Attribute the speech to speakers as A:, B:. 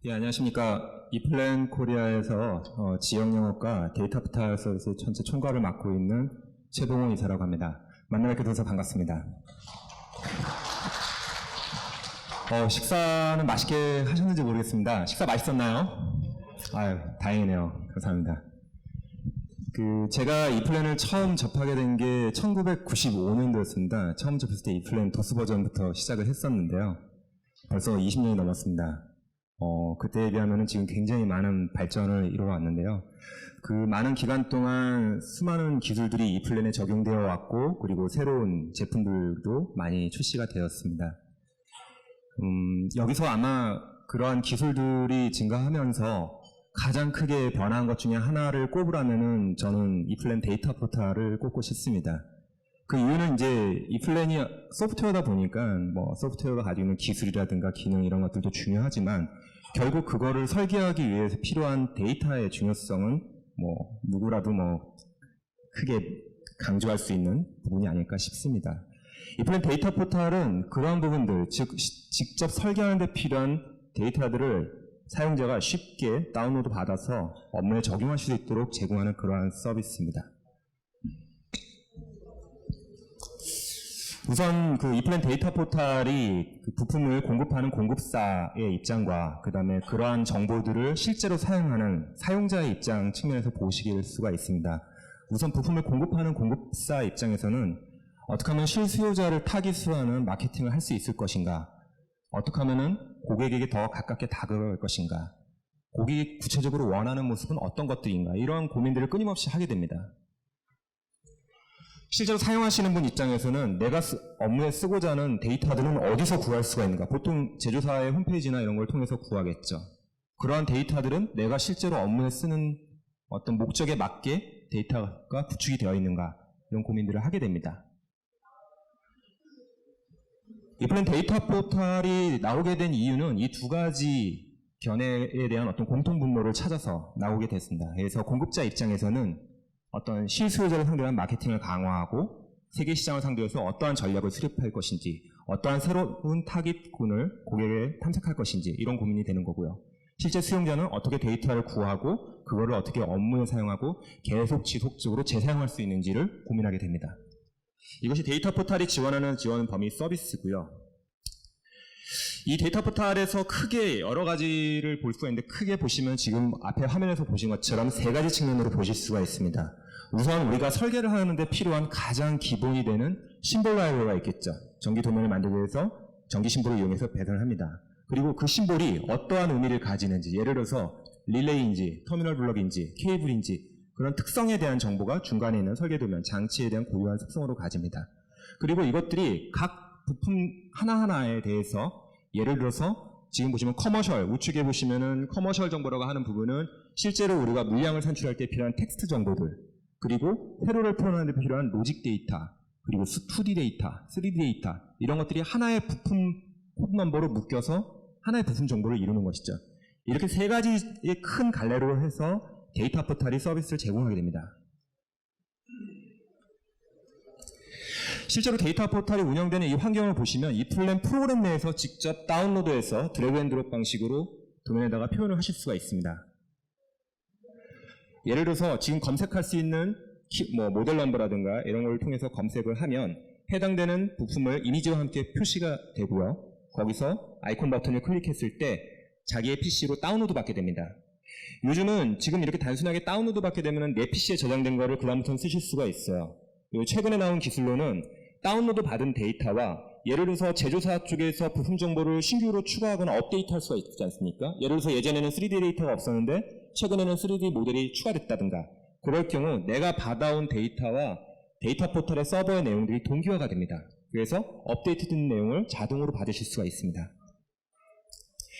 A: 예, 안녕하십니까. 이플랜 코리아에서 지역 영업과 데이터 포탈 서비스 전체 총괄을 맡고 있는 최동호 이사라고 합니다. 만나뵙게 돼서 반갑습니다. 식사는 맛있게 하셨는지 모르겠습니다. 식사 맛있었나요? 아유, 다행이네요. 감사합니다. 제가 이플랜을 처음 접하게 된 게 1995년도였습니다. 처음 접했을 때 이플랜 도스 버전부터 시작을 했었는데요. 벌써 20년이 넘었습니다. 그때에 비하면 지금 굉장히 많은 발전을 이뤄왔는데요. 그 많은 기간 동안 수많은 기술들이 이플랜에 적용되어 왔고, 그리고 새로운 제품들도 많이 출시가 되었습니다. 여기서 아마 그러한 기술들이 증가하면서 가장 크게 변한 것 중에 하나를 꼽으라면은 저는 이플랜 데이터 포탈을 꼽고 싶습니다. 그 이유는 이제 이플랜이 소프트웨어다 보니까 소프트웨어가 가지고 있는 기술이라든가 기능 이런 것들도 중요하지만 결국 그거를 설계하기 위해서 필요한 데이터의 중요성은 누구라도 크게 강조할 수 있는 부분이 아닐까 싶습니다. 이플랜 데이터 포탈은 그러한 부분들, 즉 직접 설계하는 데 필요한 데이터들을 사용자가 쉽게 다운로드 받아서 업무에 적용할 수 있도록 제공하는 그러한 서비스입니다. 우선 이플랜 데이터 포탈이 부품을 공급하는 공급사의 입장과 그 다음에 그러한 정보들을 실제로 사용하는 사용자의 입장 측면에서 보실 수가 있습니다. 우선 부품을 공급하는 공급사 입장에서는 어떻게 하면 실수요자를 타깃으로 마케팅을 할 수 있을 것인가, 어떻게 하면 고객에게 더 가깝게 다가갈 것인가, 고객이 구체적으로 원하는 모습은 어떤 것들인가, 이러한 고민들을 끊임없이 하게 됩니다. 실제로 사용하시는 분 입장에서는 내가 업무에 쓰고자 하는 데이터들은 어디서 구할 수가 있는가, 보통 제조사의 홈페이지나 이런 걸 통해서 구하겠죠. 그러한 데이터들은 내가 실제로 업무에 쓰는 어떤 목적에 맞게 데이터가 구축이 되어 있는가, 이런 고민들을 하게 됩니다. 이플랜 데이터 포탈이 나오게 된 이유는 이 두 가지 견해에 대한 어떤 공통분모를 찾아서 나오게 됐습니다. 그래서 공급자 입장에서는 어떤 실수요자를 상대한 마케팅을 강화하고 세계 시장을 상대해서 어떠한 전략을 수립할 것인지, 어떠한 새로운 타깃군을 고객에 탐색할 것인지, 이런 고민이 되는 거고요. 실제 수용자는 어떻게 데이터를 구하고 그거를 어떻게 업무에 사용하고 계속 지속적으로 재사용할 수 있는지를 고민하게 됩니다. 이것이 데이터 포탈이 지원하는 지원 범위 서비스고요. 이 데이터 포탈에서 크게 여러 가지를 볼 수가 있는데, 크게 보시면 지금 앞에 화면에서 보신 것처럼 세 가지 측면으로 보실 수가 있습니다. 우선 우리가 설계를 하는데 필요한 가장 기본이 되는 심볼 라이브러리가 있겠죠. 전기 도면을 만들기 위해서 전기 심볼을 이용해서 배선을 합니다. 그리고 그 심볼이 어떠한 의미를 가지는지, 예를 들어서 릴레이인지 터미널 블럭인지 케이블인지 그런 특성에 대한 정보가 중간에 있는 설계 도면, 장치에 대한 고유한 특성으로 가집니다. 그리고 이것들이 각 부품 하나하나에 대해서, 예를 들어서 지금 보시면 커머셜, 우측에 보시면은 커머셜 정보라고 하는 부분은 실제로 우리가 물량을 산출할 때 필요한 텍스트 정보들, 그리고 회로를 풀어내는 데 필요한 로직 데이터, 그리고 2D 데이터, 3D 데이터, 이런 것들이 하나의 부품 코드 넘버로 묶여서 하나의 부품 정보를 이루는 것이죠. 이렇게 세 가지의 큰 갈래로 해서 데이터 포탈이 서비스를 제공하게 됩니다. 실제로 데이터 포탈이 운영되는 이 환경을 보시면 이플랜 프로그램 내에서 직접 다운로드해서 드래그 앤 드롭 방식으로 도면에다가 표현을 하실 수가 있습니다. 예를 들어서 지금 검색할 수 있는 모델 넘버라든가 이런 걸 통해서 검색을 하면 해당되는 부품을 이미지와 함께 표시가 되고요. 거기서 아이콘 버튼을 클릭했을 때 자기의 PC로 다운로드 받게 됩니다. 요즘은 지금 이렇게 단순하게 다운로드 받게 되면 내 PC에 저장된 거를 그다음부터는 쓰실 수가 있어요. 최근에 나온 기술로는 다운로드 받은 데이터와 예를 들어서 제조사 쪽에서 부품 정보를 신규로 추가하거나 업데이트할 수가 있지 않습니까? 예를 들어서 예전에는 3D 데이터가 없었는데 최근에는 3D 모델이 추가됐다든가, 그럴 경우 내가 받아온 데이터와 데이터 포털의 서버의 내용들이 동기화가 됩니다. 그래서 업데이트된 내용을 자동으로 받으실 수가 있습니다.